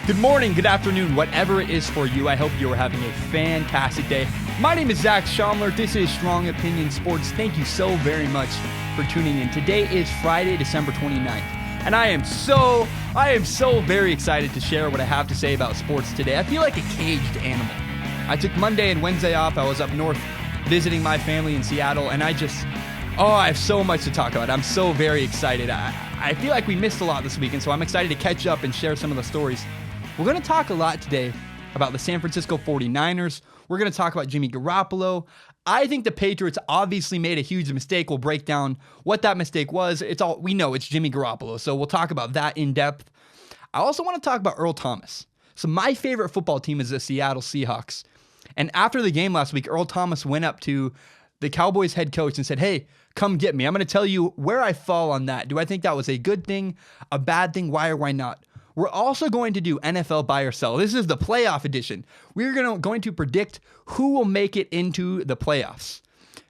Good morning, good afternoon, whatever it is for you. I hope you are having a fantastic day. My name is Zach Schaumler. This is Strong Opinion Sports. Thank you so very much for tuning in. Today is Friday, December 29th, and I am so very excited to share what I have to say about sports today. I feel like a caged animal. I took Monday and Wednesday off. I was up north visiting my family in Seattle, and I have so much to talk about. I'm so very excited. I feel like we missed a lot this week, and so I'm excited to catch up and share some of the stories. We're going to talk a lot today about the San Francisco 49ers. We're going to talk about Jimmy Garoppolo. I think the Patriots obviously made a huge mistake. We'll break down what that mistake was. We know it's Jimmy Garoppolo, so we'll talk about that in depth. I also want to talk about Earl Thomas. So my favorite football team is the Seattle Seahawks. And after the game last week, Earl Thomas went up to the Cowboys head coach and said, "Hey, come get me. I'm going to tell you where I fall on that. Do I think that was a good thing, a bad thing, why or why not?" We're also going to do NFL buy or sell. This is the playoff edition. We're going to predict who will make it into the playoffs.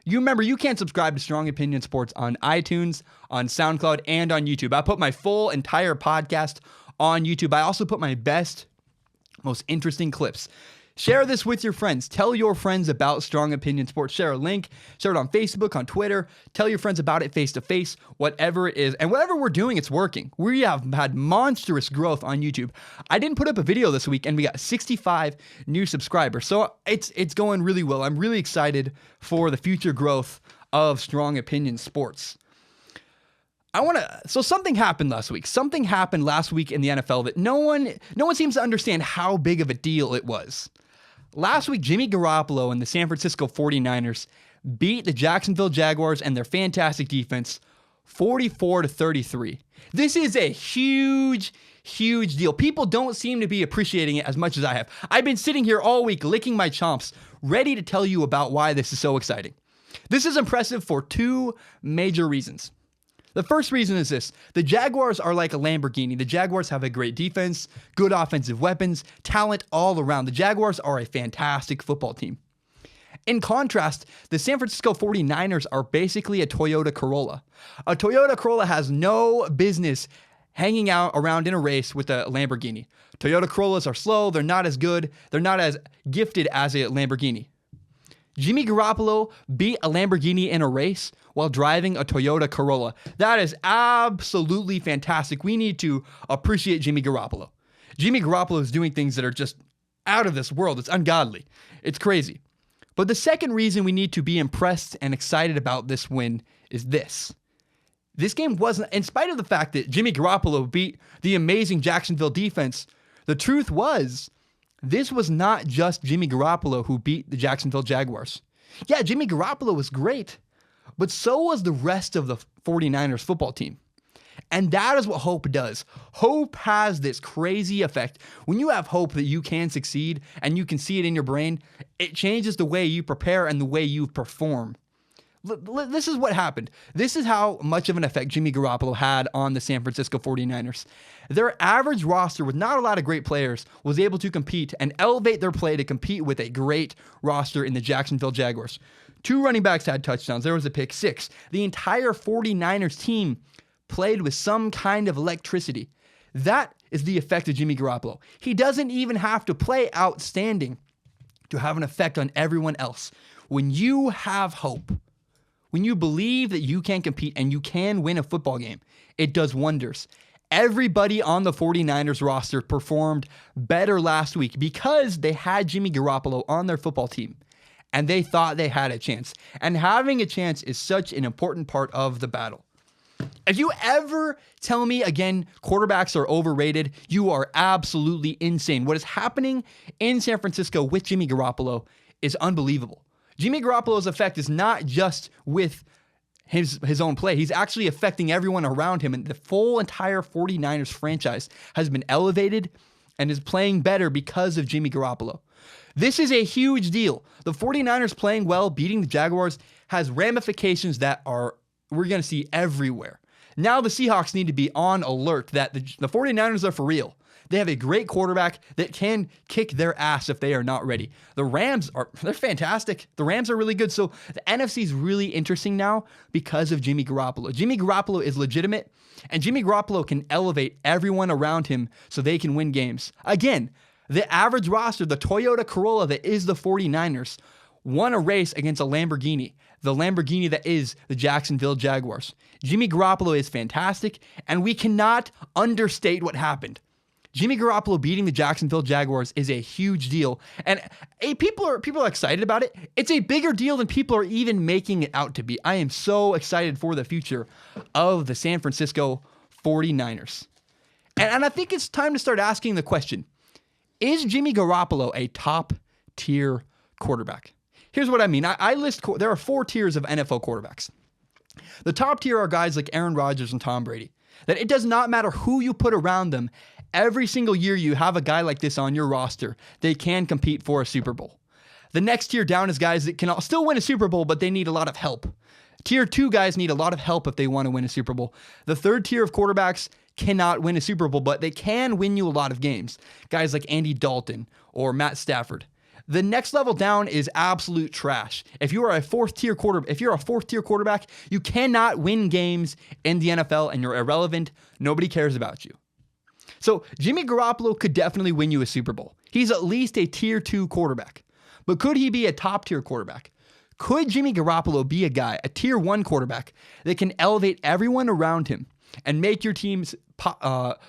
You remember, you can subscribe to Strong Opinion Sports on iTunes, on SoundCloud, and on YouTube. I put my full entire podcast on YouTube. I also put my best, most interesting clips. Share this with your friends. Tell your friends about Strong Opinion Sports. Share a link. Share it on Facebook, on Twitter. Tell your friends about it face-to-face, whatever it is. And whatever we're doing, it's working. We have had monstrous growth on YouTube. I didn't put up a video this week, and we got 65 new subscribers. So it's going really well. I'm really excited for the future growth of Strong Opinion Sports. So something happened last week. Something happened last week in the NFL that no one seems to understand how big of a deal it was. Last week, Jimmy Garoppolo and the San Francisco 49ers beat the Jacksonville Jaguars and their fantastic defense 44-33. This is a huge deal. People don't seem to be appreciating it as much as I have. I've been sitting here all week licking my chops, ready to tell you about why this is so exciting. This is impressive for two major reasons. The first reason is this. The Jaguars are like a Lamborghini. The Jaguars have a great defense, good offensive weapons, talent all around. The Jaguars are a fantastic football team. In contrast, the San Francisco 49ers are basically a Toyota Corolla. A Toyota Corolla has no business hanging out around in a race with a Lamborghini. Toyota Corollas are slow. They're not as good. They're not as gifted as a Lamborghini. Jimmy Garoppolo beat a Lamborghini in a race while driving a Toyota Corolla. That is absolutely fantastic. We need to appreciate Jimmy Garoppolo. Jimmy Garoppolo is doing things that are just out of this world. It's ungodly. It's crazy. But the second reason we need to be impressed and excited about this win is this. This game wasn't, in spite of the fact that Jimmy Garoppolo beat the amazing Jacksonville defense, the truth was, this was not just Jimmy Garoppolo who beat the Jacksonville Jaguars. Yeah, Jimmy Garoppolo was great, but so was the rest of the 49ers football team. And that is what hope does. Hope has this crazy effect. When you have hope that you can succeed and you can see it in your brain, it changes the way you prepare and the way you perform. This is what happened. This is how much of an effect Jimmy Garoppolo had on the San Francisco 49ers. Their average roster with not a lot of great players was able to compete and elevate their play to compete with a great roster in the Jacksonville Jaguars. 2 running backs had touchdowns. There was a pick 6. The entire 49ers team played with some kind of electricity. That is the effect of Jimmy Garoppolo. He doesn't even have to play outstanding to have an effect on everyone else. When you have hope, when you believe that you can compete and you can win a football game, it does wonders. Everybody on the 49ers roster performed better last week because they had Jimmy Garoppolo on their football team and they thought they had a chance. And having a chance is such an important part of the battle. If you ever tell me again quarterbacks are overrated, you are absolutely insane. What is happening in San Francisco with Jimmy Garoppolo is unbelievable. Jimmy Garoppolo's effect is not just with his own play. He's actually affecting everyone around him, and the full entire 49ers franchise has been elevated and is playing better because of Jimmy Garoppolo. This is a huge deal. The 49ers playing well, beating the Jaguars, has ramifications that we're going to see everywhere. Now the Seahawks need to be on alert that the 49ers are for real. They have a great quarterback that can kick their ass if they are not ready. The Rams they're fantastic. The Rams are really good. So the NFC is really interesting now because of Jimmy Garoppolo. Jimmy Garoppolo is legitimate, and Jimmy Garoppolo can elevate everyone around him so they can win games. Again, the average roster, the Toyota Corolla that is the 49ers, won a race against a Lamborghini, the Lamborghini that is the Jacksonville Jaguars. Jimmy Garoppolo is fantastic, and we cannot understate what happened. Jimmy Garoppolo beating the Jacksonville Jaguars is a huge deal, and people are excited about it. It's a bigger deal than people are even making it out to be. I am so excited for the future of the San Francisco 49ers. And I think it's time to start asking the question, is Jimmy Garoppolo a top-tier quarterback? Here's what I mean. There are 4 tiers of NFL quarterbacks. The top tier are guys like Aaron Rodgers and Tom Brady. That it does not matter who you put around them. Every single year you have a guy like this on your roster, they can compete for a Super Bowl. The next tier down is guys that can still win a Super Bowl, but they need a lot of help. Tier 2 guys need a lot of help if they want to win a Super Bowl. The third tier of quarterbacks cannot win a Super Bowl, but they can win you a lot of games. Guys like Andy Dalton or Matt Stafford. The next level down is absolute trash. If you're a fourth tier quarterback, you cannot win games in the NFL and you're irrelevant. Nobody cares about you. So Jimmy Garoppolo could definitely win you a Super Bowl. He's at least a tier 2 quarterback. But could he be a top tier quarterback? Could Jimmy Garoppolo be a guy, a tier 1 quarterback that can elevate everyone around him and make your teams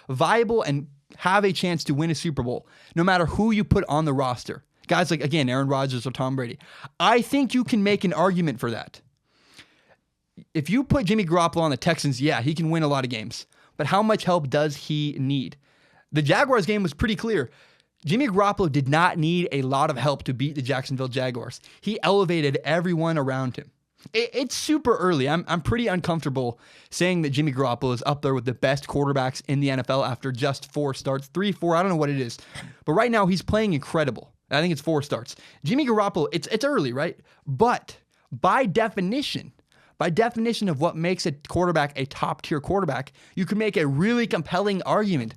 viable and have a chance to win a Super Bowl, no matter who you put on the roster? Guys like, again, Aaron Rodgers or Tom Brady. I think you can make an argument for that. If you put Jimmy Garoppolo on the Texans, yeah, he can win a lot of games. But how much help does he need? The Jaguars game was pretty clear. Jimmy Garoppolo did not need a lot of help to beat the Jacksonville Jaguars. He elevated everyone around him. It's super early. I'm pretty uncomfortable saying that Jimmy Garoppolo is up there with the best quarterbacks in the NFL after just 4 starts. 3, 4, I don't know what it is. But right now, he's playing incredible. I think it's 4 starts. Jimmy Garoppolo, it's early, right? But by definition of what makes a quarterback a top-tier quarterback, you could make a really compelling argument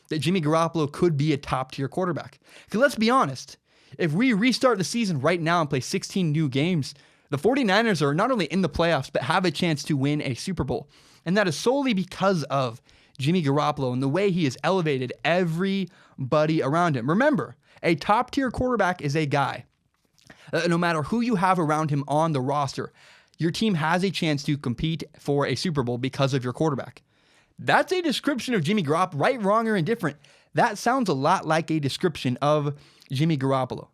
that Jimmy Garoppolo could be a top-tier quarterback. Because let's be honest, if we restart the season right now and play 16 new games, the 49ers are not only in the playoffs, but have a chance to win a Super Bowl. And that is solely because of Jimmy Garoppolo and the way he has elevated everybody around him. Remember, a top-tier quarterback is a guy, no matter who you have around him on the roster, your team has a chance to compete for a Super Bowl because of your quarterback. That's a description of Jimmy Garoppolo, right, wrong, or indifferent. That sounds a lot like a description of Jimmy Garoppolo.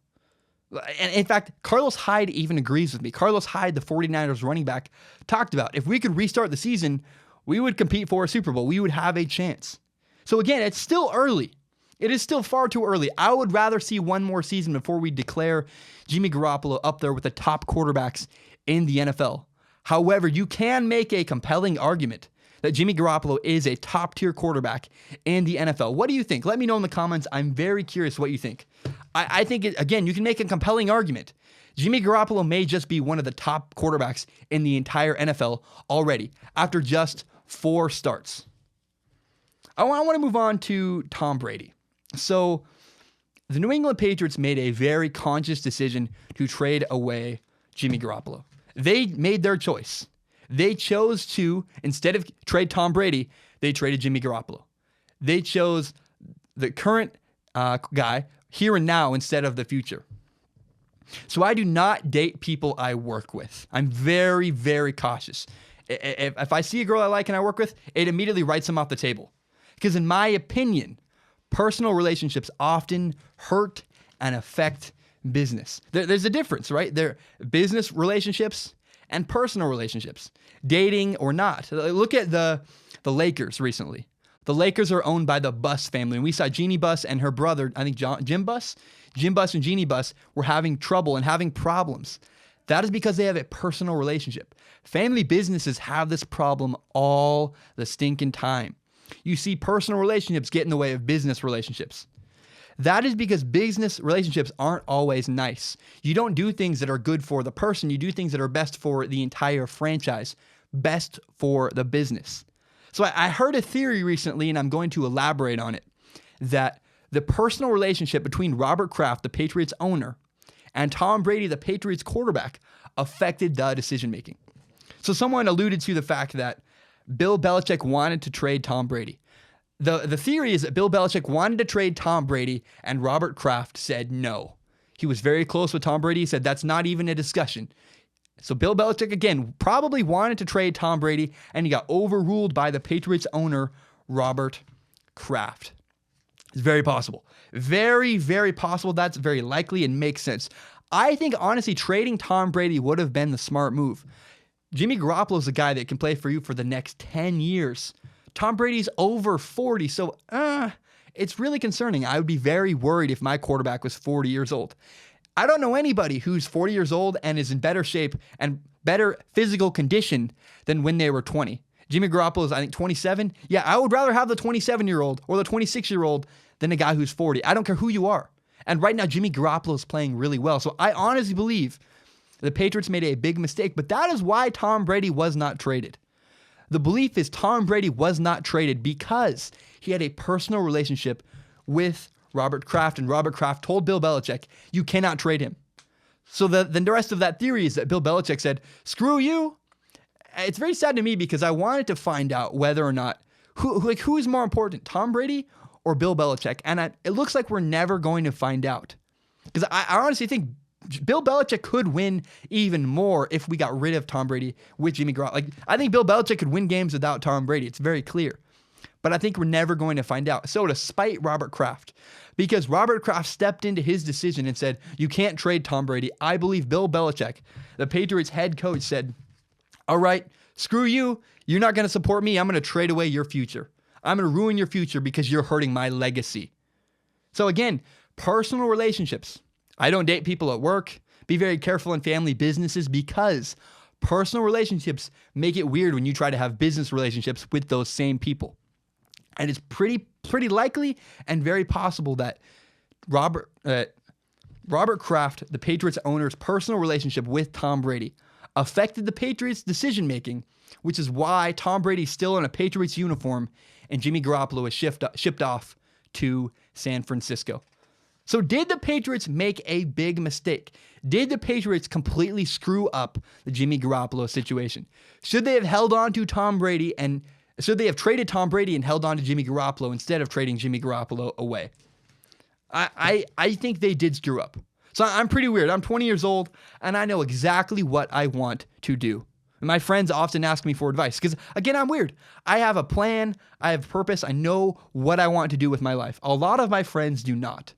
And in fact, Carlos Hyde even agrees with me. Carlos Hyde, the 49ers running back, talked about if we could restart the season, we would compete for a Super Bowl. We would have a chance. So again, it's still early. It is still far too early. I would rather see one more season before we declare Jimmy Garoppolo up there with the top quarterbacks in the NFL. However, you can make a compelling argument that Jimmy Garoppolo is a top-tier quarterback in the NFL. What do you think? Let me know in the comments. I'm very curious what you think. I think, again, you can make a compelling argument. Jimmy Garoppolo may just be one of the top quarterbacks in the entire NFL already after just 4 starts. I want to move on to Tom Brady. So the New England Patriots made a very conscious decision to trade away Jimmy Garoppolo. They made their choice. They chose to, instead of trade Tom Brady, they traded Jimmy Garoppolo. They chose the current guy here and now instead of the future. So I do not date people I work with. I'm very, very cautious. If I see a girl I like and I work with, it immediately writes them off the table. Because in my opinion, personal relationships often hurt and affect business. There's a difference, right? There are business relationships and personal relationships, dating or not. Look at the Lakers recently. The Lakers are owned by the Buss family, and we saw Jeannie Buss and her brother, I think Jim Buss and Jeannie Buss were having trouble and having problems. That is because they have a personal relationship. Family businesses have this problem all the stinking time. You see personal relationships get in the way of business relationships. That is because business relationships aren't always nice. You don't do things that are good for the person. You do things that are best for the entire franchise, best for the business. So I heard a theory recently, and I'm going to elaborate on it, that the personal relationship between Robert Kraft, the Patriots owner, and Tom Brady, the Patriots quarterback, affected the decision-making. So someone alluded to the fact that Bill Belichick wanted to trade Tom Brady. The theory is that Bill Belichick wanted to trade Tom Brady, and Robert Kraft said no. He was very close with Tom Brady. He said that's not even a discussion. So Bill Belichick, again, probably wanted to trade Tom Brady, and he got overruled by the Patriots owner, Robert Kraft. It's very possible. Very, very possible. That's very likely and makes sense. I think, honestly, trading Tom Brady would have been the smart move. Jimmy Garoppolo is a guy that can play for you for the next 10 years. Tom Brady's over 40, so it's really concerning. I would be very worried if my quarterback was 40 years old. I don't know anybody who's 40 years old and is in better shape and better physical condition than when they were 20. Jimmy Garoppolo is, I think, 27. Yeah, I would rather have the 27-year-old or the 26-year-old than a guy who's 40. I don't care who you are. And right now, Jimmy Garoppolo is playing really well. So I honestly believe the Patriots made a big mistake, but that is why Tom Brady was not traded. The belief is Tom Brady was not traded because he had a personal relationship with Robert Kraft, and Robert Kraft told Bill Belichick, you cannot trade him. So the rest of that theory is that Bill Belichick said, screw you. It's very sad to me because I wanted to find out whether or not, who is more important, Tom Brady or Bill Belichick? And it looks like we're never going to find out. Because I honestly think Bill Belichick could win even more if we got rid of Tom Brady with Jimmy Garoppolo. I think Bill Belichick could win games without Tom Brady. It's very clear. But I think we're never going to find out. So to spite Robert Kraft, because Robert Kraft stepped into his decision and said, you can't trade Tom Brady, I believe Bill Belichick, the Patriots head coach, said, all right, screw you. You're not going to support me. I'm going to trade away your future. I'm going to ruin your future because you're hurting my legacy. So again, personal relationships. I don't date people at work. Be very careful in family businesses because personal relationships make it weird when you try to have business relationships with those same people. And it's pretty likely and very possible that Robert Kraft, the Patriots owner's personal relationship with Tom Brady, affected the Patriots' decision-making, which is why Tom Brady's still in a Patriots uniform and Jimmy Garoppolo is shipped off to San Francisco. So did the Patriots make a big mistake? Did the Patriots completely screw up the Jimmy Garoppolo situation? Should they have held on to Tom Brady and should they have traded Tom Brady and held on to Jimmy Garoppolo instead of trading Jimmy Garoppolo away? I think they did screw up. So I'm pretty weird. I'm 20 years old, and I know exactly what I want to do. And my friends often ask me for advice because, again, I'm weird. I have a plan. I have purpose. I know what I want to do with my life. A lot of my friends do not.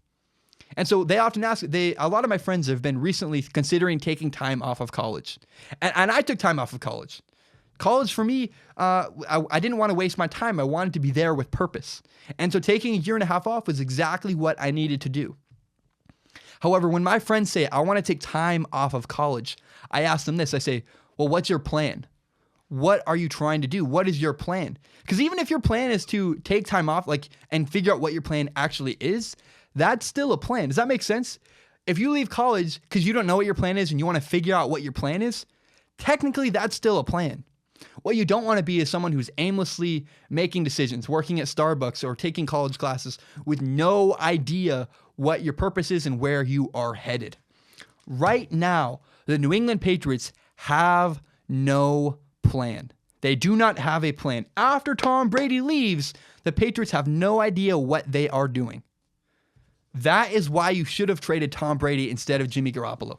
And so they often ask, a lot of my friends have been recently considering taking time off of college. And I took time off of college. College for me, I didn't want to waste my time. I wanted to be there with purpose. And so taking a year and a half off was exactly what I needed to do. However, when my friends say, I want to take time off of college, I ask them this. I say, well, what's your plan? What are you trying to do? What is your plan? Because even if your plan is to take time off and figure out what your plan actually is, that's still a plan. Does that make sense? If you leave college because you don't know what your plan is and you want to figure out what your plan is, technically that's still a plan. What you don't want to be is someone who's aimlessly making decisions, working at Starbucks or taking college classes with no idea what your purpose is and where you are headed. Right now, the New England Patriots have no plan. They do not have a plan. After Tom Brady leaves, the Patriots have no idea what they are doing. That is why you should have traded Tom Brady instead of Jimmy Garoppolo.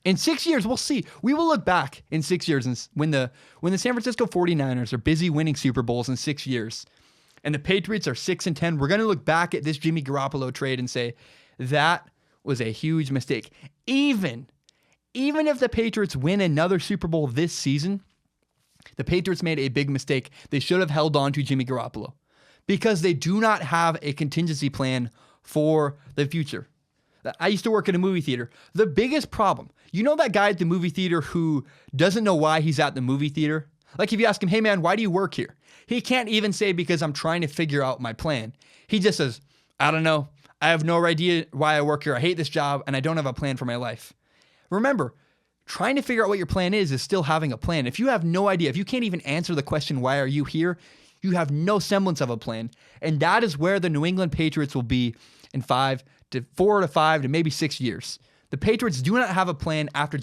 In 6 years, we'll see. We will look back in 6 years and when the San Francisco 49ers are busy winning Super Bowls in 6 years and the Patriots are 6-10, we're going to look back at this Jimmy Garoppolo trade and say that was a huge mistake. Even if the Patriots win another Super Bowl this season, the Patriots made a big mistake. They should have held on to Jimmy Garoppolo because they do not have a contingency plan for the future. I used to work in a movie theater. The biggest problem, you know that guy at the movie theater who doesn't know why he's at the movie theater? Like if you ask him, hey man, why do you work here? He can't even say because I'm trying to figure out my plan. He just says, I don't know. I have no idea why I work here. I hate this job and I don't have a plan for my life. Remember, trying to figure out what your plan is still having a plan. If you have no idea, if you can't even answer the question, why are you here? You have no semblance of a plan. And that is where the New England Patriots will be in 4 to 5 to maybe 6 years. The Patriots do not have a plan after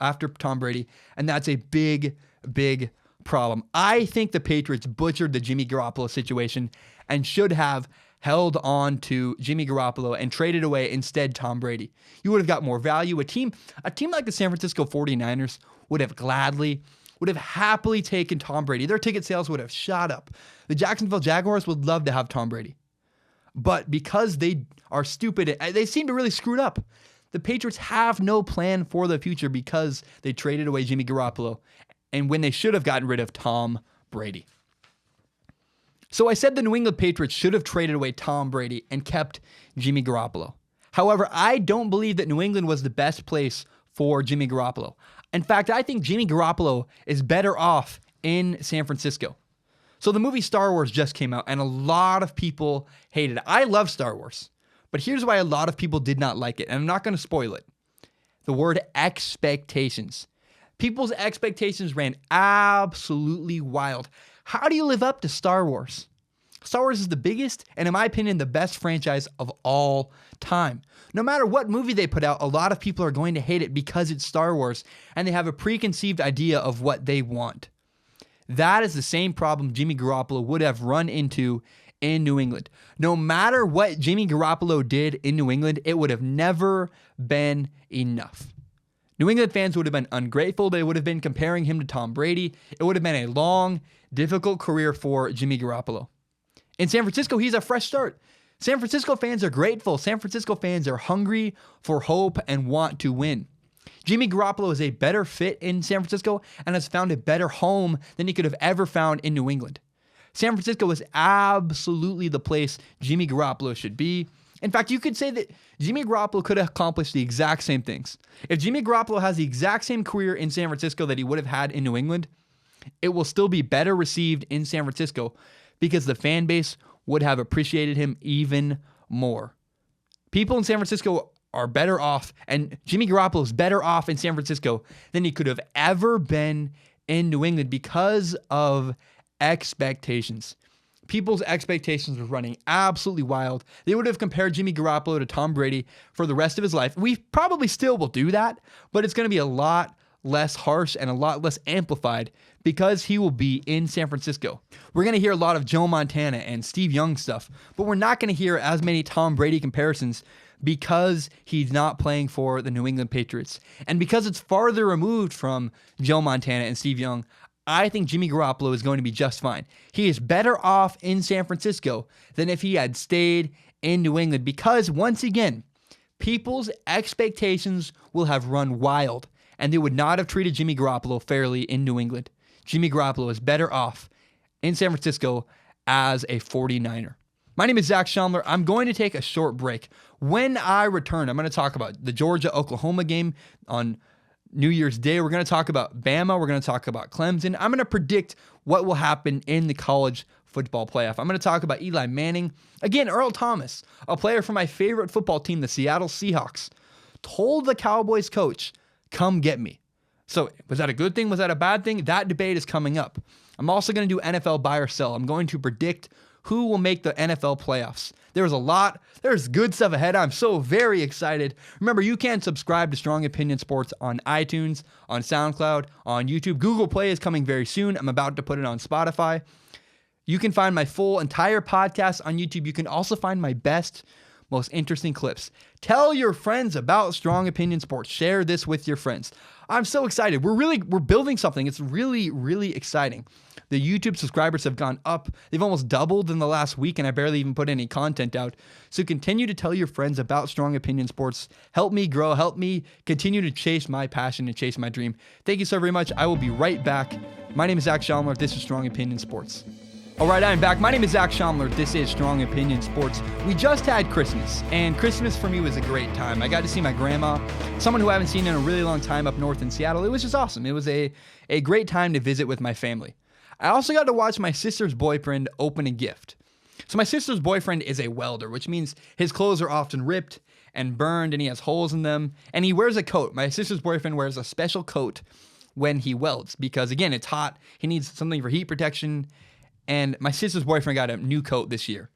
after Tom Brady, and that's a big, big problem. I think the Patriots butchered the Jimmy Garoppolo situation and should have held on to Jimmy Garoppolo and traded away instead Tom Brady. You would have got more value. A team like the San Francisco 49ers would have happily taken Tom Brady. Their ticket sales would have shot up. The Jacksonville Jaguars would love to have Tom Brady. But because they are stupid, they seem to really screw it up. The Patriots have no plan for the future because they traded away Jimmy Garoppolo and when they should have gotten rid of Tom Brady. So I said the New England Patriots should have traded away Tom Brady and kept Jimmy Garoppolo. However, I don't believe that New England was the best place for Jimmy Garoppolo. In fact, I think Jimmy Garoppolo is better off in San Francisco. So the movie Star Wars just came out, and a lot of people hated it. I love Star Wars, but here's why a lot of people did not like it, and I'm not going to spoil it. The word expectations. People's expectations ran absolutely wild. How do you live up to Star Wars? Star Wars is the biggest, and in my opinion, the best franchise of all time. No matter what movie they put out, a lot of people are going to hate it because it's Star Wars, and they have a preconceived idea of what they want. That is the same problem Jimmy Garoppolo would have run into in New England. No matter what Jimmy Garoppolo did in New England, it would have never been enough. New England fans would have been ungrateful. They would have been comparing him to Tom Brady. It would have been a long, difficult career for Jimmy Garoppolo. In San Francisco, he's a fresh start. San Francisco fans are grateful. San Francisco fans are hungry for hope and want to win. Jimmy Garoppolo is a better fit in San Francisco and has found a better home than he could have ever found in New England. San Francisco is absolutely the place Jimmy Garoppolo should be. In fact, you could say that Jimmy Garoppolo could have accomplished the exact same things. If Jimmy Garoppolo has the exact same career in San Francisco that he would have had in New England, it will still be better received in San Francisco because the fan base would have appreciated him even more. People in San Francisco are better off, and Jimmy Garoppolo is better off in San Francisco than he could have ever been in New England because of expectations. People's expectations were running absolutely wild. They would have compared Jimmy Garoppolo to Tom Brady for the rest of his life. We probably still will do that, but it's going to be a lot less harsh and a lot less amplified because he will be in San Francisco. We're going to hear a lot of Joe Montana and Steve Young stuff, but we're not going to hear as many Tom Brady comparisons because he's not playing for the New England Patriots. And because it's farther removed from Joe Montana and Steve Young, I think Jimmy Garoppolo is going to be just fine. He is better off in San Francisco than if he had stayed in New England because, once again, people's expectations will have run wild and they would not have treated Jimmy Garoppolo fairly in New England. Jimmy Garoppolo is better off in San Francisco as a 49er. My name is Zach Schaumler. I'm going to take a short break. When I return, I'm going to talk about the Georgia-Oklahoma game on New Year's Day. We're going to talk about Bama. We're going to talk about Clemson. I'm going to predict what will happen in the college football playoff. I'm going to talk about Eli Manning. Again, Earl Thomas, a player from my favorite football team, the Seattle Seahawks, told the Cowboys coach, "Come get me." So was that a good thing? Was that a bad thing? That debate is coming up. I'm also going to do NFL buy or sell. I'm going to predict who will make the NFL playoffs. There's good stuff ahead. I'm so very excited. Remember, you can subscribe to Strong Opinion Sports on iTunes, on SoundCloud, on YouTube. Google Play is coming very soon. I'm about to put it on Spotify. You can find my full entire podcast on YouTube. You can also find my best, most interesting clips. Tell your friends about Strong Opinion Sports. Share this with your friends. I'm so excited. We're building something. It's really, really exciting. The YouTube subscribers have gone up. They've almost doubled in the last week, and I barely even put any content out. So continue to tell your friends about Strong Opinion Sports. Help me grow. Help me continue to chase my passion and chase my dream. Thank you so very much. I will be right back. My name is Zach Schaumler. This is Strong Opinion Sports. All right, I'm back. My name is Zach Schaumler. This is Strong Opinion Sports. We just had Christmas, and Christmas for me was a great time. I got to see my grandma, someone who I haven't seen in a really long time up north in Seattle. It was just awesome. It was a great time to visit with my family. I also got to watch my sister's boyfriend open a gift. So my sister's boyfriend is a welder, which means his clothes are often ripped and burned, and he has holes in them. And he wears a coat. My sister's boyfriend wears a special coat when he welds because, again, it's hot. He needs something for heat protection. And my sister's boyfriend got a new coat this year.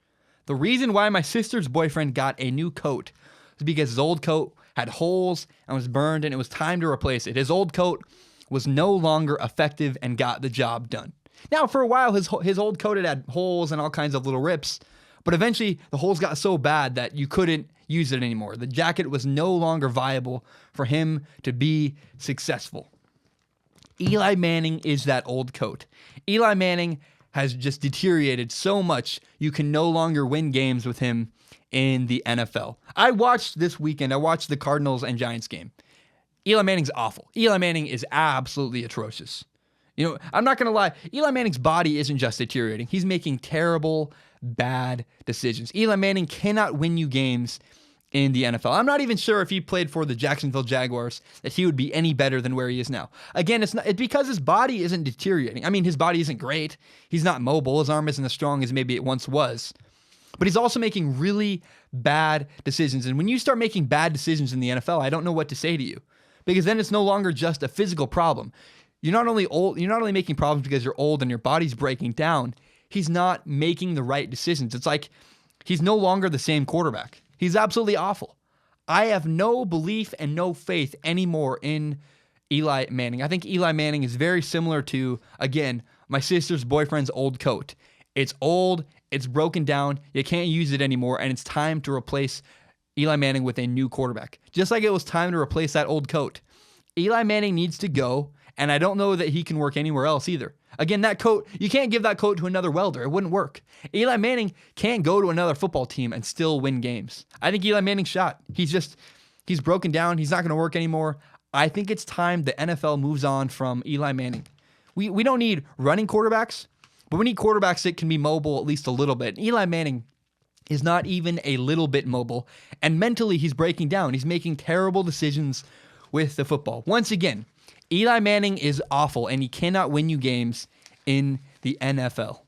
The reason why my sister's boyfriend got a new coat was because his old coat had holes and was burned, and it was time to replace it. His old coat was no longer effective and got the job done. Now, for a while, his old coat had holes and all kinds of little rips, but eventually the holes got so bad that you couldn't use it anymore. The jacket was no longer viable for him to be successful. Eli Manning is that old coat. Eli Manning has just deteriorated so much, you can no longer win games with him in the NFL. I watched this weekend, I watched the Cardinals and Giants game. Eli Manning's awful. Eli Manning is absolutely atrocious. You know, I'm not going to lie, Eli Manning's body isn't just deteriorating. He's making terrible, bad decisions. Eli Manning cannot win you games in the NFL. I'm not even sure if he played for the Jacksonville Jaguars that he would be any better than where he is now. Again, it's because his body isn't deteriorating. I mean, his body isn't great. He's not mobile. His arm isn't as strong as maybe it once was. But he's also making really bad decisions. And when you start making bad decisions in the NFL, I don't know what to say to you. Because then it's no longer just a physical problem. You're not only making problems because you're old and your body's breaking down. He's not making the right decisions. It's like he's no longer the same quarterback. He's absolutely awful. I have no belief and no faith anymore in Eli Manning. I think Eli Manning is very similar to, again, my sister's boyfriend's old coat. It's old, it's broken down, you can't use it anymore, and it's time to replace Eli Manning with a new quarterback. Just like it was time to replace that old coat. Eli Manning needs to go, and I don't know that he can work anywhere else either. Again, that coat, you can't give that coat to another welder. It wouldn't work. Eli Manning can't go to another football team and still win games. I think Eli Manning's shot. He's broken down. He's not going to work anymore. I think it's time the NFL moves on from Eli Manning. We don't need running quarterbacks, but we need quarterbacks that can be mobile at least a little bit. Eli Manning is not even a little bit mobile, and mentally he's breaking down. He's making terrible decisions with the football. Once again, Eli Manning is awful, and he cannot win you games in the NFL.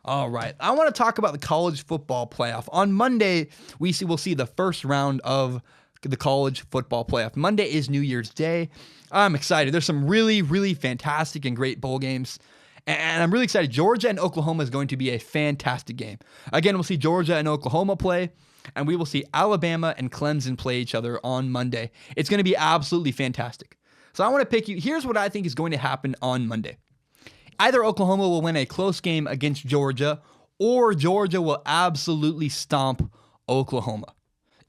All right, I want to talk about the college football playoff. On Monday, we'll see the first round of the college football playoff. Monday is New Year's Day. I'm excited. There's some really, really fantastic and great bowl games, and I'm really excited. Georgia and Oklahoma is going to be a fantastic game. Again, we'll see Georgia and Oklahoma play, and we will see Alabama and Clemson play each other on Monday. It's going to be absolutely fantastic. So I want to pick you. Here's what I think is going to happen on Monday. Either Oklahoma will win a close game against Georgia, or Georgia will absolutely stomp Oklahoma.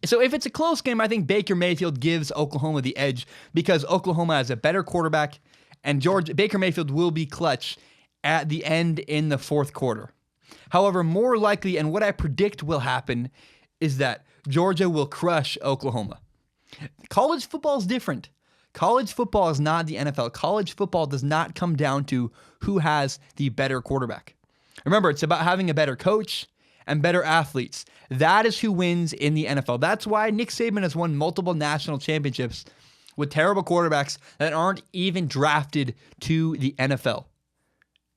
So if it's a close game, I think Baker Mayfield gives Oklahoma the edge because Oklahoma has a better quarterback, and Baker Mayfield will be clutch at the end in the fourth quarter. However, more likely, and what I predict will happen, is that Georgia will crush Oklahoma. College football is different. College football is not the NFL. College football does not come down to who has the better quarterback. Remember, it's about having a better coach and better athletes. That is who wins in the NFL. That's why Nick Saban has won multiple national championships with terrible quarterbacks that aren't even drafted to the NFL.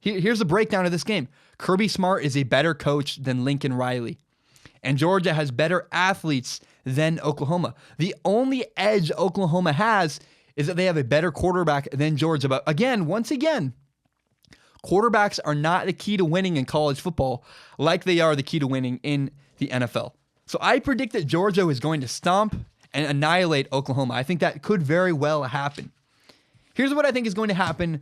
Here's a breakdown of this game. Kirby Smart is a better coach than Lincoln Riley. And Georgia has better athletes than Oklahoma. The only edge Oklahoma has is that they have a better quarterback than Georgia. But again, once again, quarterbacks are not the key to winning in college football like they are the key to winning in the NFL. So I predict that Georgia is going to stomp and annihilate Oklahoma. I think that could very well happen. Here's what I think is going to happen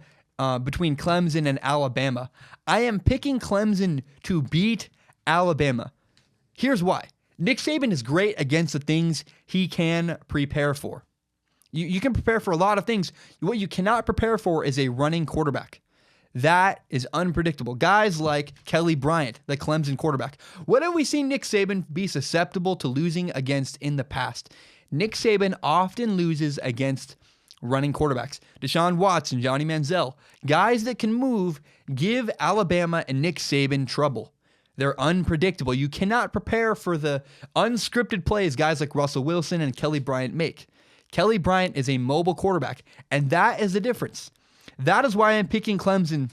between Clemson and Alabama. I am picking Clemson to beat Alabama. Here's why. Nick Saban is great against the things he can prepare for. You can prepare for a lot of things. What you cannot prepare for is a running quarterback. That is unpredictable. Guys like Kelly Bryant, the Clemson quarterback. What have we seen Nick Saban be susceptible to losing against in the past? Nick Saban often loses against running quarterbacks. Deshaun Watson, Johnny Manziel. Guys that can move give Alabama and Nick Saban trouble. They're unpredictable. You cannot prepare for the unscripted plays guys like Russell Wilson and Kelly Bryant make. Kelly Bryant is a mobile quarterback, and that is the difference. That is why I'm picking Clemson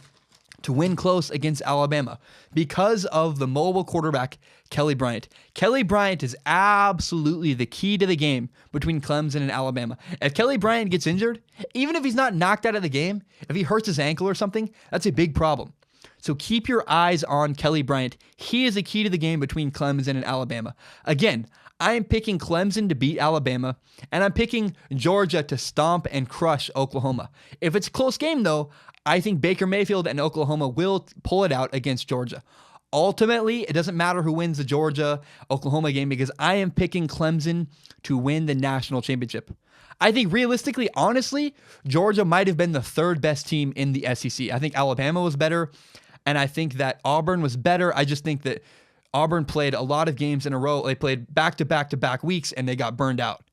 to win close against Alabama because of the mobile quarterback, Kelly Bryant. Kelly Bryant is absolutely the key to the game between Clemson and Alabama. If Kelly Bryant gets injured, even if he's not knocked out of the game, if he hurts his ankle or something, that's a big problem. So keep your eyes on Kelly Bryant. He is the key to the game between Clemson and Alabama. Again, I am picking Clemson to beat Alabama, and I'm picking Georgia to stomp and crush Oklahoma. If it's a close game, though, I think Baker Mayfield and Oklahoma will pull it out against Georgia. Ultimately, it doesn't matter who wins the Georgia-Oklahoma game because I am picking Clemson to win the national championship. I think realistically, honestly, Georgia might have been the third best team in the SEC. I think Alabama was better, and I think that Auburn was better. I just think that Auburn played a lot of games in a row. They played back-to-back-to-back weeks, and they got burned out.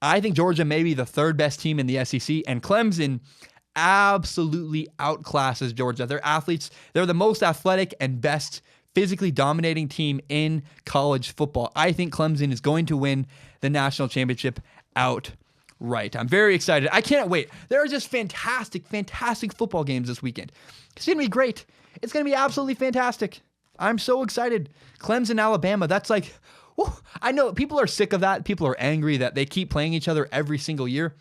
I think Georgia may be the third best team in the SEC, and Clemson absolutely outclasses Georgia. Their athletes, they're the most athletic and best physically dominating team in college football. I think Clemson is going to win the national championship outright. I'm very excited. I can't wait. There are just fantastic football games this weekend. It's going to be great. It's going to be absolutely fantastic. I'm so excited. Clemson, Alabama, that's like, whew. I know people are sick of that. People are angry that they keep playing each other every single year.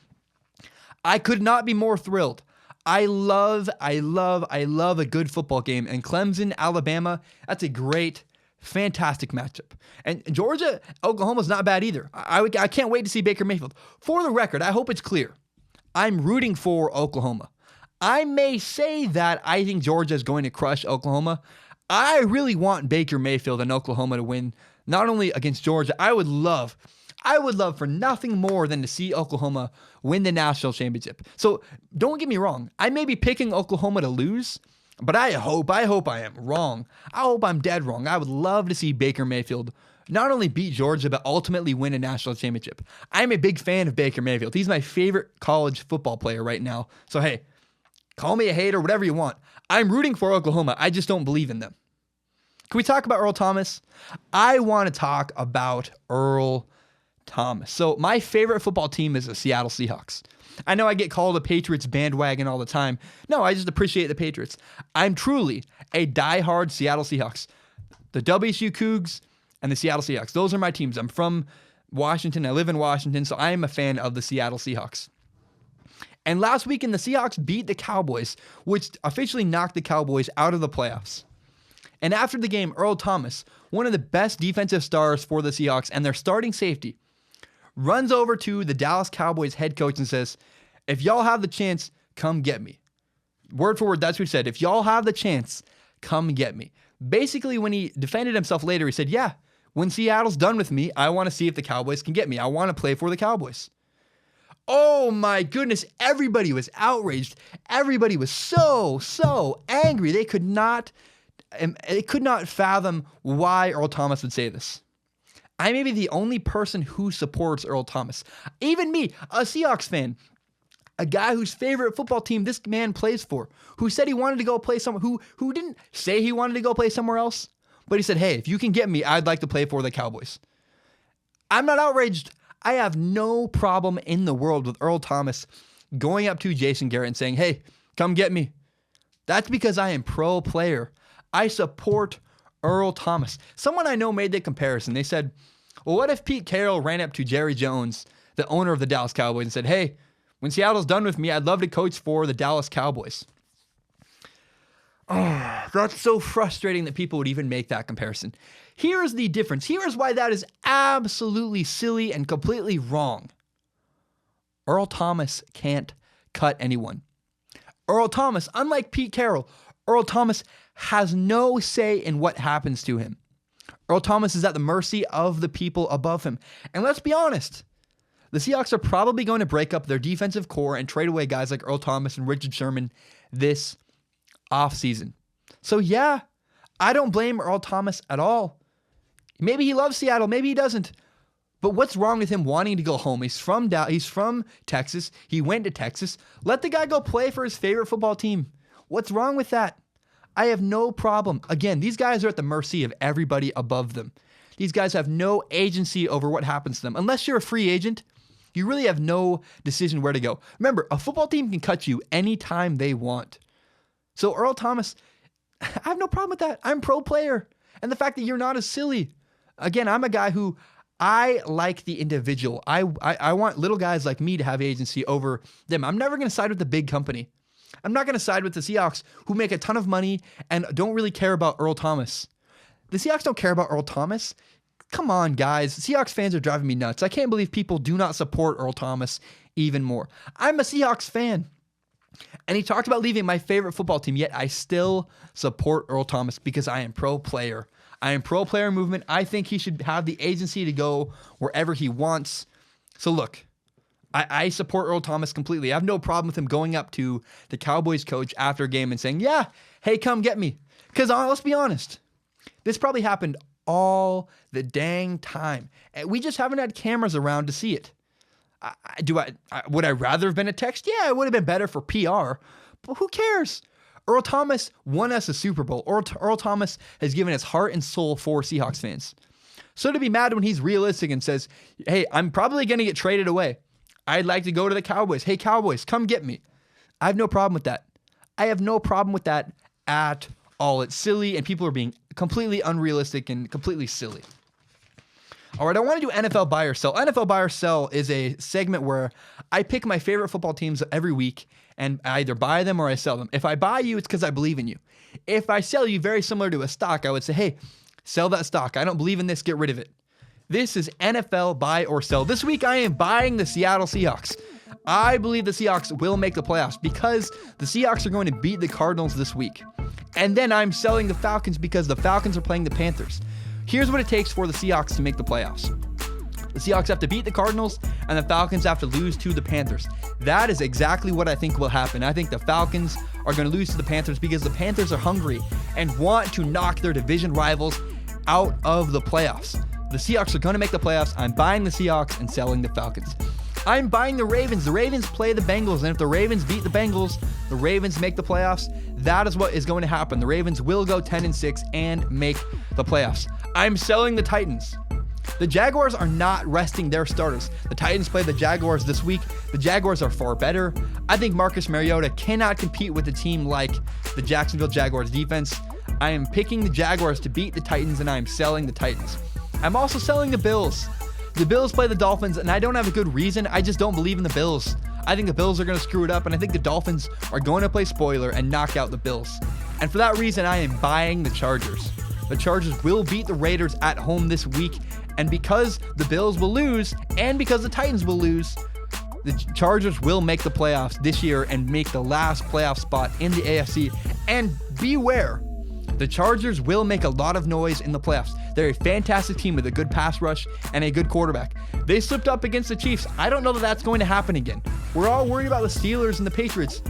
I could not be more thrilled. I love a good football game. And Clemson, Alabama, that's a great, fantastic matchup. And Georgia, Oklahoma's not bad either. I can't wait to see Baker Mayfield. For the record, I hope it's clear. I'm rooting for Oklahoma. I may say that I think Georgia is going to crush Oklahoma. I really want Baker Mayfield and Oklahoma to win, not only against Georgia. I would love for nothing more than to see Oklahoma win the national championship. So don't get me wrong. I may be picking Oklahoma to lose, but I hope I am wrong. I hope I'm dead wrong. I would love to see Baker Mayfield not only beat Georgia, but ultimately win a national championship. I'm a big fan of Baker Mayfield. He's my favorite college football player right now. So hey, call me a hater, whatever you want. I'm rooting for Oklahoma. I just don't believe in them. Can we talk about Earl Thomas? I want to talk about Earl Thomas. So my favorite football team is the Seattle Seahawks. I know I get called a Patriots bandwagon all the time. No, I just appreciate the Patriots. I'm truly a diehard Seattle Seahawks. The WSU Cougs and the Seattle Seahawks. Those are my teams. I'm from Washington. I live in Washington, so I am a fan of the Seattle Seahawks. And last weekend, the Seahawks beat the Cowboys, which officially knocked the Cowboys out of the playoffs. And after the game, Earl Thomas, one of the best defensive stars for the Seahawks and their starting safety, runs over to the Dallas Cowboys head coach and says, if y'all have the chance, come get me. Word for word, that's what he said. If y'all have the chance, come get me. Basically, when he defended himself later, he said, yeah, when Seattle's done with me, I want to see if the Cowboys can get me. I want to play for the Cowboys. Oh my goodness, everybody was outraged. Everybody was so angry. They could not fathom why Earl Thomas would say this. I may be the only person who supports Earl Thomas. Even me, a Seahawks fan, a guy whose favorite football team this man plays for, who said he wanted to go play somewhere, who didn't say he wanted to go play somewhere else, but he said, hey, if you can get me, I'd like to play for the Cowboys. I'm not outraged. I have no problem in the world with Earl Thomas going up to Jason Garrett and saying, hey, come get me. That's because I am pro player. I support Earl Thomas. Someone I know made the comparison. They said, well, what if Pete Carroll ran up to Jerry Jones, the owner of the Dallas Cowboys, and said, hey, when Seattle's done with me, I'd love to coach for the Dallas Cowboys. Oh, that's so frustrating that people would even make that comparison. Here is the difference. Here is why that is absolutely silly and completely wrong. Earl Thomas can't cut anyone. Earl Thomas, unlike Pete Carroll, Earl Thomas has no say in what happens to him. Earl Thomas is at the mercy of the people above him. And let's be honest, the Seahawks are probably going to break up their defensive core and trade away guys like Earl Thomas and Richard Sherman this offseason. So yeah, I don't blame Earl Thomas at all. Maybe he loves Seattle, maybe he doesn't. But what's wrong with him wanting to go home? He's from Texas. He went to Texas. Let the guy go play for his favorite football team. What's wrong with that? I have no problem. Again, these guys are at the mercy of everybody above them. These guys have no agency over what happens to them. Unless you're a free agent, you really have no decision where to go. Remember, a football team can cut you anytime they want. So Earl Thomas, I have no problem with that. I'm pro player. And the fact that you're not as silly. Again, I'm a guy who I like the individual. I want little guys like me to have agency over them. I'm never going to side with the big company. I'm not going to side with the Seahawks who make a ton of money and don't really care about Earl Thomas. The Seahawks don't care about Earl Thomas. Come on, guys. Seahawks fans are driving me nuts. I can't believe people do not support Earl Thomas even more. I'm a Seahawks fan. And he talked about leaving my favorite football team, yet I still support Earl Thomas because I am pro player. I am pro player movement. I think he should have the agency to go wherever he wants. So look, I support Earl Thomas completely. I have no problem with him going up to the Cowboys coach after a game and saying, yeah, hey, come get me. Because let's be honest, this probably happened all the dang time. And we just haven't had cameras around to see it. Would I rather have been a text? Yeah, it would have been better for PR, but who cares? Earl Thomas won us a Super Bowl. Earl Thomas has given his heart and soul for Seahawks fans. So to be mad when he's realistic and says, hey, I'm probably going to get traded away. I'd like to go to the Cowboys. Hey, Cowboys, come get me. I have no problem with that. I have no problem with that at all. It's silly, and people are being completely unrealistic and completely silly. All right, I want to do NFL Buy or Sell. NFL Buy or Sell is a segment where I pick my favorite football teams every week, and I either buy them or I sell them. If I buy you, it's because I believe in you. If I sell you, very similar to a stock, I would say, hey, sell that stock. I don't believe in this. Get rid of it. This is NFL Buy or Sell. This week, I am buying the Seattle Seahawks. I believe the Seahawks will make the playoffs because the Seahawks are going to beat the Cardinals this week. And then I'm selling the Falcons because the Falcons are playing the Panthers. Here's what it takes for the Seahawks to make the playoffs. The Seahawks have to beat the Cardinals, and the Falcons have to lose to the Panthers. That is exactly what I think will happen. I think the Falcons are going to lose to the Panthers because the Panthers are hungry and want to knock their division rivals out of the playoffs. The Seahawks are going to make the playoffs. I'm buying the Seahawks and selling the Falcons. I'm buying the Ravens. The Ravens play the Bengals, and if the Ravens beat the Bengals, the Ravens make the playoffs. That is what is going to happen. The Ravens will go 10-6 and make the playoffs. I'm selling the Titans. The Jaguars are not resting their starters. The Titans play the Jaguars this week. The Jaguars are far better. I think Marcus Mariota cannot compete with a team like the Jacksonville Jaguars defense. I am picking the Jaguars to beat the Titans, and I am selling the Titans. I'm also selling the Bills. The Bills play the Dolphins, and I don't have a good reason. I just don't believe in the Bills. I think the Bills are going to screw it up, and I think the Dolphins are going to play spoiler and knock out the Bills. And for that reason, I am buying the Chargers. The Chargers will beat the Raiders at home this week, and because the Bills will lose, and because the Titans will lose, the Chargers will make the playoffs this year and make the last playoff spot in the AFC. And beware, the Chargers will make a lot of noise in the playoffs. They're a fantastic team with a good pass rush and a good quarterback. They slipped up against the Chiefs. I don't know that that's going to happen again. We're all worried about the Steelers and the Patriots.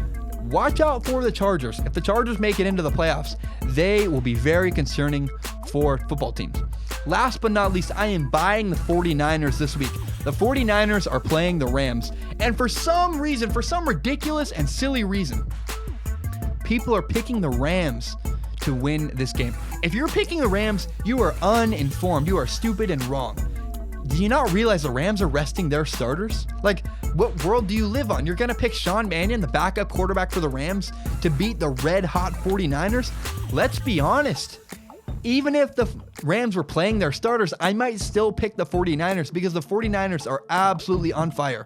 Watch out for the Chargers. If the Chargers make it into the playoffs, they will be very concerning for football teams. Last but not least, I am buying the 49ers this week. The 49ers are playing the Rams. And for some reason, for some ridiculous and silly reason, people are picking the Rams to win this game. If you're picking the Rams, you are uninformed. You are stupid and wrong. Do you not realize the Rams are resting their starters? Like, what world do you live on? You're going to pick Sean Mannion, the backup quarterback for the Rams, to beat the red-hot 49ers? Let's be honest. Even if the Rams were playing their starters, I might still pick the 49ers because the 49ers are absolutely on fire.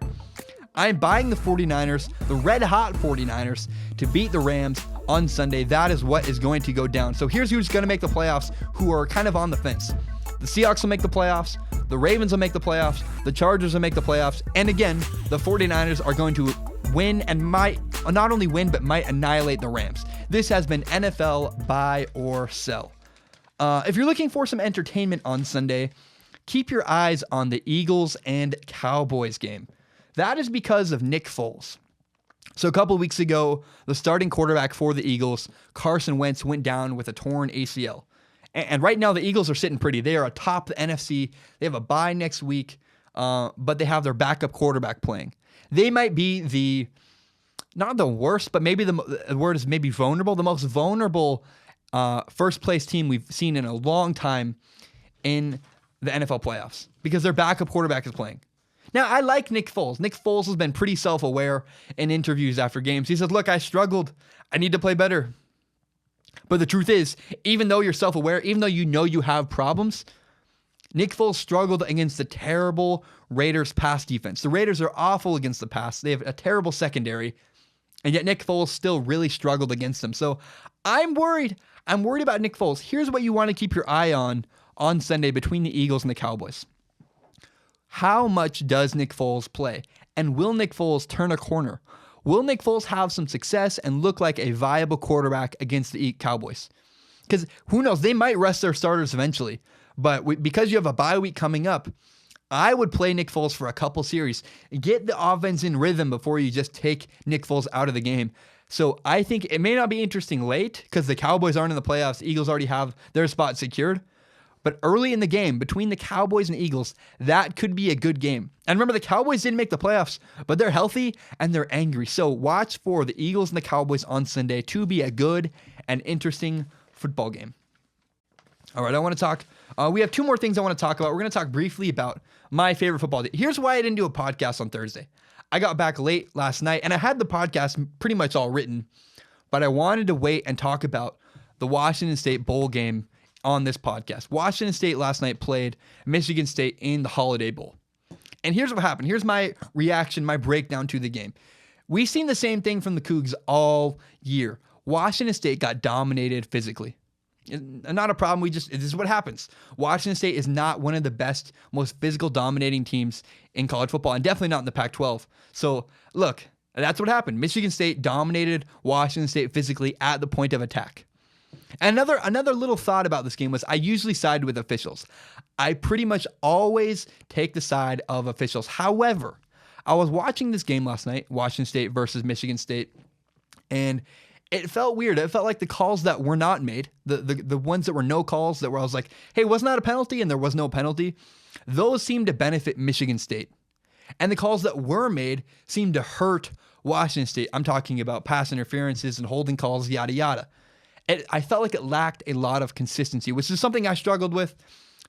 I'm buying the 49ers, the red-hot 49ers, to beat the Rams on Sunday. That is what is going to go down. So here's who's going to make the playoffs who are kind of on the fence. The Seahawks will make the playoffs. The Ravens will make the playoffs. The Chargers will make the playoffs. And again, the 49ers are going to win and might not only win, but might annihilate the Rams. This has been NFL Buy or Sell. If you're looking for some entertainment on Sunday, keep your eyes on the Eagles and Cowboys game. That is because of Nick Foles. So a couple of weeks ago, the starting quarterback for the Eagles, Carson Wentz, went down with a torn ACL. And right now, the Eagles are sitting pretty. They are atop the NFC. They have a bye next week, but they have their backup quarterback playing. They might be not the worst, but maybe the word is maybe vulnerable, the most vulnerable first-place team we've seen in a long time in the NFL playoffs because their backup quarterback is playing. Now, I like Nick Foles. Nick Foles has been pretty self-aware in interviews after games. He says, look, I struggled. I need to play better. But the truth is, even though you're self-aware, even though you know you have problems, Nick Foles struggled against the terrible Raiders pass defense. The Raiders are awful against the pass. They have a terrible secondary, and yet Nick Foles still really struggled against them. So I'm worried. I'm worried about Nick Foles. Here's what you want to keep your eye on Sunday between the Eagles and the Cowboys. How much does Nick Foles play? And will Nick Foles turn a corner? Will Nick Foles have some success and look like a viable quarterback against the Cowboys? Because who knows, they might rest their starters eventually. But because you have a bye week coming up, I would play Nick Foles for a couple series. Get the offense in rhythm before you just take Nick Foles out of the game. So I think it may not be interesting late because the Cowboys aren't in the playoffs. The Eagles already have their spot secured. But early in the game, between the Cowboys and Eagles, that could be a good game. And remember, the Cowboys didn't make the playoffs, but they're healthy and they're angry. So watch for the Eagles and the Cowboys on Sunday to be a good and interesting football game. All right, I want to talk. We have two more things I want to talk about. We're going to talk briefly about my favorite football day. Here's why I didn't do a podcast on Thursday. I got back late last night, and I had the podcast pretty much all written, but I wanted to wait and talk about the Washington State bowl game on this podcast. Washington State last night played Michigan State in the Holiday Bowl. And here's what happened. Here's my reaction, my breakdown to the game. We've seen the same thing from the Cougs all year. Washington State got dominated physically. Not a problem. This is what happens. Washington State is not one of the best, most physical dominating teams in college football, and definitely not in the Pac-12. So look, that's what happened. Michigan State dominated Washington State physically at the point of attack. And another little thought about this game was I usually side with officials. I pretty much always take the side of officials. However, I was watching this game last night, Washington State versus Michigan State, and it felt weird. It felt like the calls that were not made, the ones that were no calls, that were I was like, hey, wasn't that a penalty? And there was no penalty. Those seemed to benefit Michigan State. And the calls that were made seemed to hurt Washington State. I'm talking about pass interferences and holding calls, yada, yada. I felt like it lacked a lot of consistency, which is something I struggled with,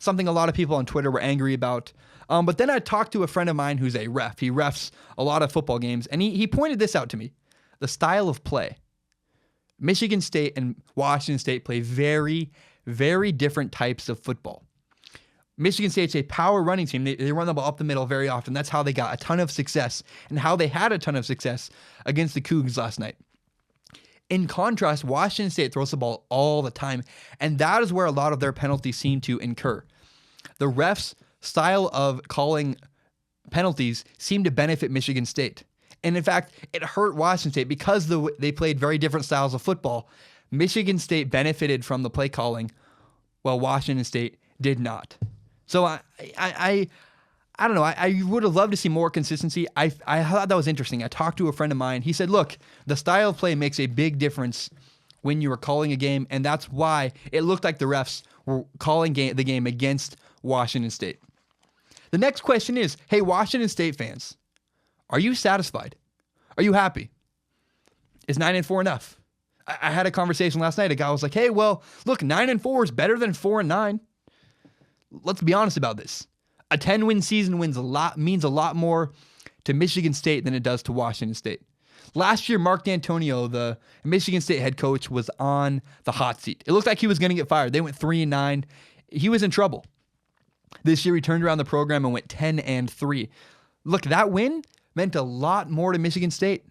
something a lot of people on Twitter were angry about. But then I talked to a friend of mine who's a ref. He refs a lot of football games, and he pointed this out to me. The style of play. Michigan State and Washington State play very, very different types of football. Michigan State's a power running team. They run the ball up the middle very often. That's how they got a ton of success and how they had a ton of success against the Cougs last night. In contrast, Washington State throws the ball all the time, and that is where a lot of their penalties seem to incur. The refs' style of calling penalties seemed to benefit Michigan State. And in fact, it hurt Washington State because they played very different styles of football. Michigan State benefited from the play calling, while Washington State did not. So I don't know. I would have loved to see more consistency. I thought that was interesting. I talked to a friend of mine. He said, look, the style of play makes a big difference when you are calling a game, and that's why it looked like the refs were calling the game against Washington State. The next question is, hey, Washington State fans, are you satisfied? Are you happy? Is 9-4 enough? I had a conversation last night. A guy was like, hey, well, look, 9-4 is better than 4-9. Let's be honest about this. A 10-win season means a lot more to Michigan State than it does to Washington State. Last year, Mark D'Antonio, the Michigan State head coach, was on the hot seat. It looked like he was going to get fired. They went 3-9. He was in trouble. This year, he turned around the program and went 10-3. Look, that win meant a lot more to Michigan State.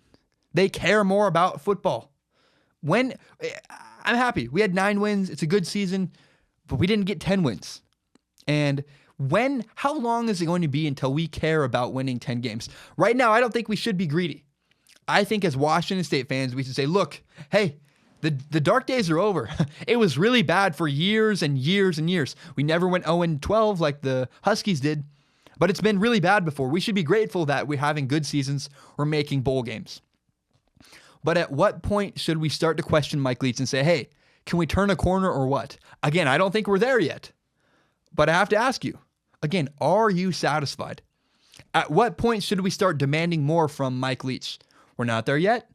They care more about football. I'm happy. We had 9 wins. It's a good season, but we didn't get 10 wins. And how long is it going to be until we care about winning 10 games? Right now, I don't think we should be greedy. I think as Washington State fans, we should say, look, hey, the dark days are over. It was really bad for years and years and years. We never went 0-12 like the Huskies did, but it's been really bad before. We should be grateful that we're having good seasons. We're making bowl games. But at what point should we start to question Mike Leach and say, hey, can we turn a corner or what? Again, I don't think we're there yet, but I have to ask you, again, are you satisfied? At what point should we start demanding more from Mike Leach? We're not there yet,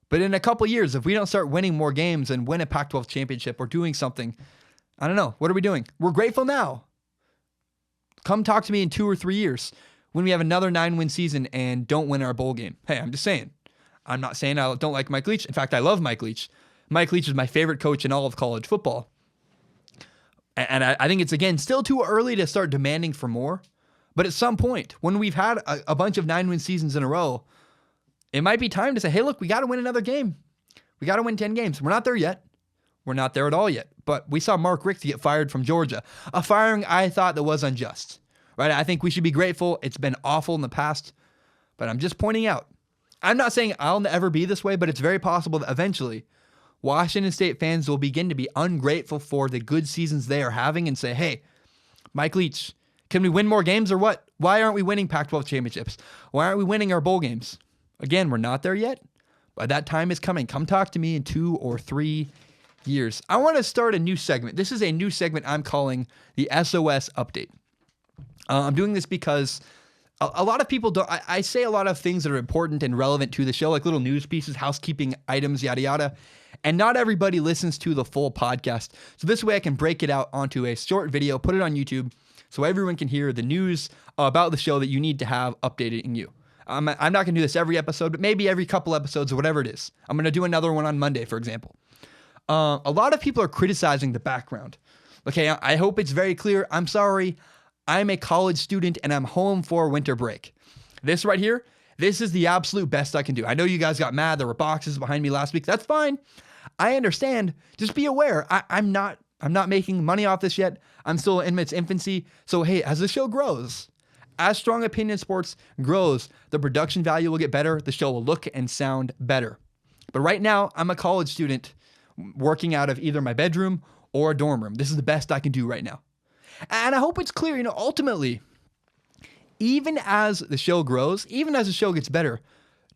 but in a couple years, if we don't start winning more games and win a Pac-12 championship or doing something, I don't know, what are we doing? We're grateful now. Come talk to me in 2 or 3 years when we have another 9-win season and don't win our bowl game. Hey, I'm just saying. I'm not saying I don't like Mike Leach. In fact, I love Mike Leach. Mike Leach is my favorite coach in all of college football. And I think it's, again, still too early to start demanding for more. But at some point, when we've had a bunch of 9-win seasons in a row, it might be time to say, hey, look, we got to win another game. We got to win 10 games. We're not there yet. We're not there at all yet. But we saw Mark Richt get fired from Georgia, a firing I thought that was unjust. Right? I think we should be grateful. It's been awful in the past. But I'm just pointing out, I'm not saying I'll never be this way, but it's very possible that eventually Washington State fans will begin to be ungrateful for the good seasons they are having and say, hey, Mike Leach, can we win more games or what? Why aren't we winning Pac-12 championships? Why aren't we winning our bowl games? Again, we're not there yet, but that time is coming. Come talk to me in 2 or 3 years. I want to start a new segment. This is a new segment I'm calling the SOS Update. I'm doing this because a lot of people don't. I say a lot of things that are important and relevant to the show, like little news pieces, housekeeping items, yada, yada. And not everybody listens to the full podcast. So this way I can break it out onto a short video, put it on YouTube, so everyone can hear the news about the show that you need to have updated in you. I'm not going to do this every episode, but maybe every couple episodes or whatever it is. I'm going to do another one on Monday, for example. A lot of people are criticizing the background. Okay, I hope it's very clear. I'm sorry. I'm a college student and I'm home for winter break. This right here, this is the absolute best I can do. I know you guys got mad. There were boxes behind me last week. That's fine. I understand. Just be aware. I'm not making money off this yet. I'm still in its infancy. So, hey, as the show grows, as Strong Opinion Sports grows, the production value will get better. The show will look and sound better. But right now, I'm a college student working out of either my bedroom or a dorm room. This is the best I can do right now. And I hope it's clear, ultimately, even as the show grows, even as the show gets better,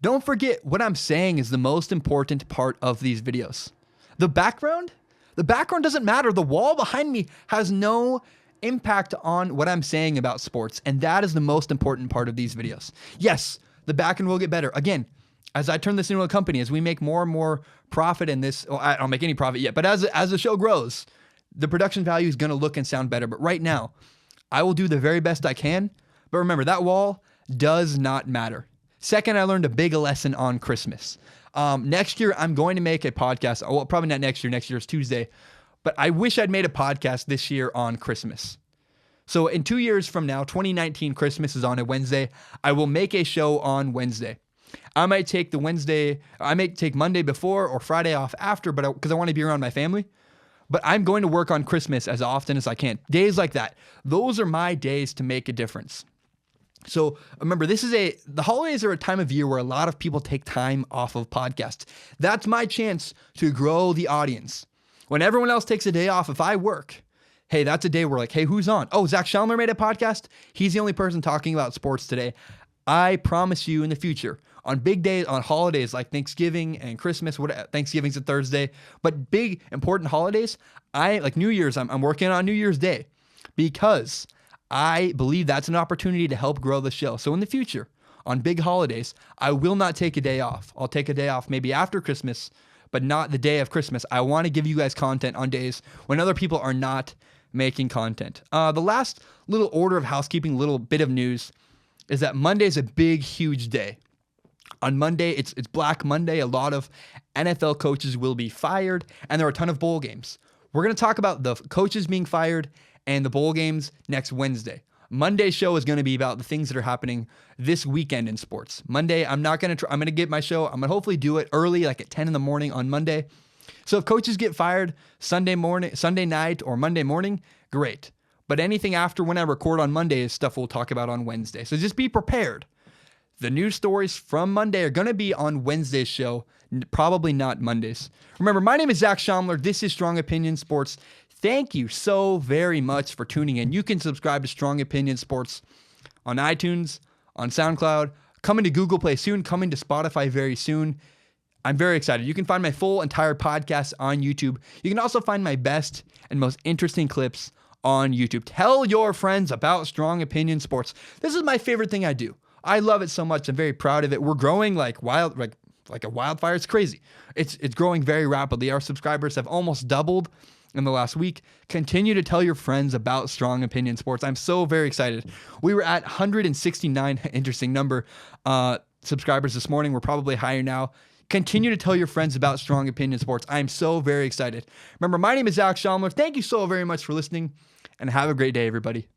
don't forget what I'm saying is the most important part of these videos. The background doesn't matter. The wall behind me has no impact on what I'm saying about sports, and that is the most important part of these videos. Yes, the background will get better. Again, as I turn this into a company, as we make more and more profit in this, well, I don't make any profit yet, but as the show grows, the production value is going to look and sound better. But right now, I will do the very best I can. But remember, that wall does not matter. Second, I learned a big lesson on Christmas. Next year, I'm going to make a podcast. Well, probably not next year. Next year is Tuesday. But I wish I'd made a podcast this year on Christmas. So in 2 years from now, 2019 Christmas is on a Wednesday. I will make a show on Wednesday. I might take Monday before or Friday off after, but because I want to be around my family. But I'm going to work on Christmas as often as I can. Days like that. Those are my days to make a difference. So remember, the holidays are a time of year where a lot of people take time off of podcasts. That's my chance to grow the audience. When everyone else takes a day off, if I work, hey, that's a day where hey, who's on? Oh, Zach Schaumler made a podcast. He's the only person talking about sports today. I promise you in the future, on big days, on holidays like Thanksgiving and Christmas, Thanksgiving's a Thursday, but big important holidays, like New Year's, I'm working on New Year's Day because I believe that's an opportunity to help grow the show. So in the future, on big holidays, I will not take a day off. I'll take a day off maybe after Christmas, but not the day of Christmas. I want to give you guys content on days when other people are not making content. The last little order of housekeeping, little bit of news, is that Monday is a big, huge day. On Monday, it's Black Monday. A lot of NFL coaches will be fired, and there are a ton of bowl games. We're going to talk about the coaches being fired and the bowl games next Wednesday. Monday's show is going to be about the things that are happening this weekend in sports. Monday, I'm going to get my show. I'm going to hopefully do it early, like at 10 in the morning on Monday. So if coaches get fired Sunday night, or Monday morning, great. But anything after when I record on Monday is stuff we'll talk about on Wednesday. So just be prepared. The news stories from Monday are going to be on Wednesday's show, probably not Monday's. Remember, my name is Zach Schaumler. This is Strong Opinion Sports. Thank you so very much for tuning in. You can subscribe to Strong Opinion Sports on iTunes, on SoundCloud, coming to Google Play soon, coming to Spotify very soon. I'm very excited. You can find my full entire podcast on YouTube. You can also find my best and most interesting clips on YouTube. Tell your friends about Strong Opinion Sports. This is my favorite thing I do. I love it so much. I'm very proud of it. We're growing like a wildfire. It's crazy. It's growing very rapidly. Our subscribers have almost doubled in the last week. Continue to tell your friends about Strong Opinion Sports. I'm so very excited. We were at 169, interesting number, subscribers this morning. We're probably higher now. Continue to tell your friends about Strong Opinion Sports. I am so very excited. Remember, my name is Zach Schaumler. Thank you so very much for listening, and have a great day, everybody.